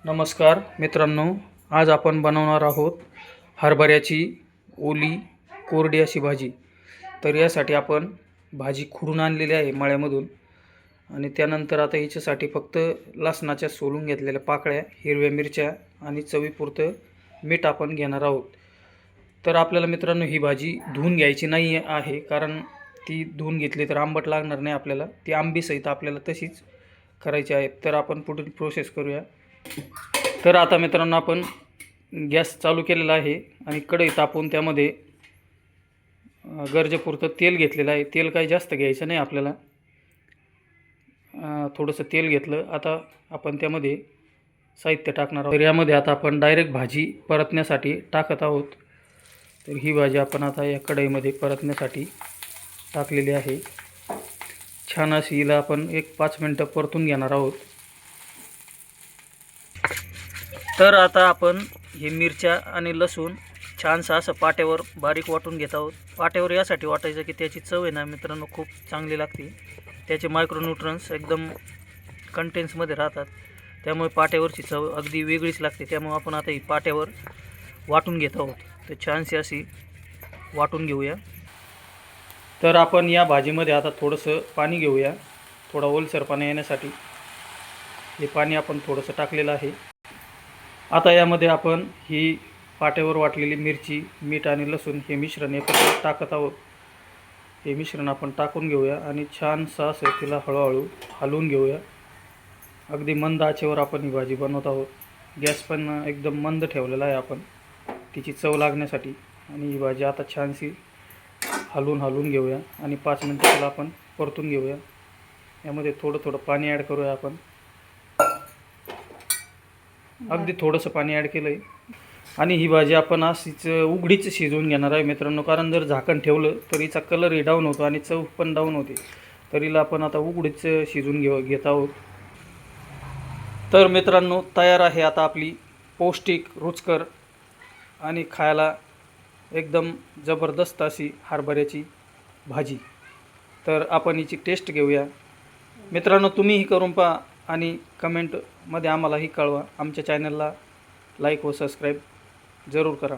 नमस्कार मित्रांनो, आज आपण बनवणार आहोत हरभऱ्याची ओली कोरडी अशी भाजी। तर यासाठी आपण भाजी खुडून आणलेली आहे मळ्यामधून आणि त्यानंतर आता याच्यासाठी फक्त लसणाच्या सोलून घेतलेल्या पाकळ्या, हिरव्या मिरच्या आणि चवीपुरतं मीठ आपण घेणार आहोत। तर आपल्याला मित्रांनो ही भाजी धुवून घ्यायची नाही आहे, कारण ती धुवून घेतली तर आंबट लागणार नाही आपल्याला, ती आंबीसहित आपल्याला तशीच करायची आहे। तर आपण पुढील प्रोसेस करूया। तर आता मित्रांनो आपण गॅस चालू केलेला आहे आणि कढई तापवून त्यामध्ये गरजेपुरतं तेल घेतलेलं आहे। तेल काही जास्त घ्यायचं नाही आपल्याला, थोडंसं तेल घेतलं। आता आपण त्यामध्ये साहित्य टाकणार आहोत। तर यामध्ये आता आपण डायरेक्ट भाजी परतण्यासाठी टाकत आहोत। तर ही भाजी आपण आता या कढईमध्ये परतण्यासाठी टाकलेली आहे। छान अशी हिला आपण 1-5 मिनिटं परतून घेणार आहोत। तर आता आपण हे मिरच्या आणि लसूण छानसं असं पाट्यावर बारीक वाटून घेत आहोत। पाट्यावर यासाठी वाटायचं की त्याची चव आहे ना मित्रांनो खूप चांगली लागते, त्याचे मायक्रोन्यूट्रन्स एकदम कंटेन्समध्ये राहतात, त्यामुळे पाट्यावरची चव अगदी वेगळीच लागते। त्यामुळे आपण आता ही पाट्यावर वाटून घेत आहोत। तर छानशी अशी वाटून घेऊया। तर आपण या भाजीमध्ये आता थोडंसं पाणी घेऊया, थोडा ओलसरपणा येण्यासाठी। हे पाणी आपण थोडंसं टाकलेलं आहे। आता यामध्ये आपण ही पाट्यावर वाटलेली मिरची, मीठ आणि लसूण हे मिश्रण एकत्र टाकत आहोत। हे मिश्रण आपण टाकून घेऊया आणि छानसं असं तिला हळूहळू हलवून घेऊया। अगदी मंद आचेवर आपण ही भाजी बनवत आहोत। गॅस पण एकदम मंद ठेवलेला आहे आपण तिची चव लागण्यासाठी। आणि ही भाजी आता छानशी हलवून घेऊया आणि 5 मिनिटं तिला आपण परतून घेऊया। यामध्ये थोडं पाणी ॲड करूया आपण, अगदी थोडंसं पाणी ॲड केलं आहे। आणि ही भाजी आपण अशीच उघडीच शिजवून घेणार आहे मित्रांनो, कारण जर झाकण ठेवलं तर हिचा कलरही डाऊन होतो आणि चव पण डाऊन होते। तर हिला आपण आता उघडीच शिजवून घेत आहोत। तर मित्रांनो तयार आहे आता आपली पौष्टिक, रुचकर आणि खायला एकदम जबरदस्त अशी हरभऱ्याची भाजी। तर आपण हिची टेस्ट घेऊया। मित्रांनो तुम्हीही करून पहा आणि कमेंटमध्ये आम्हालाही कळवा। आमच्या चॅनलला लाईक व सबस्क्राईब जरूर करा।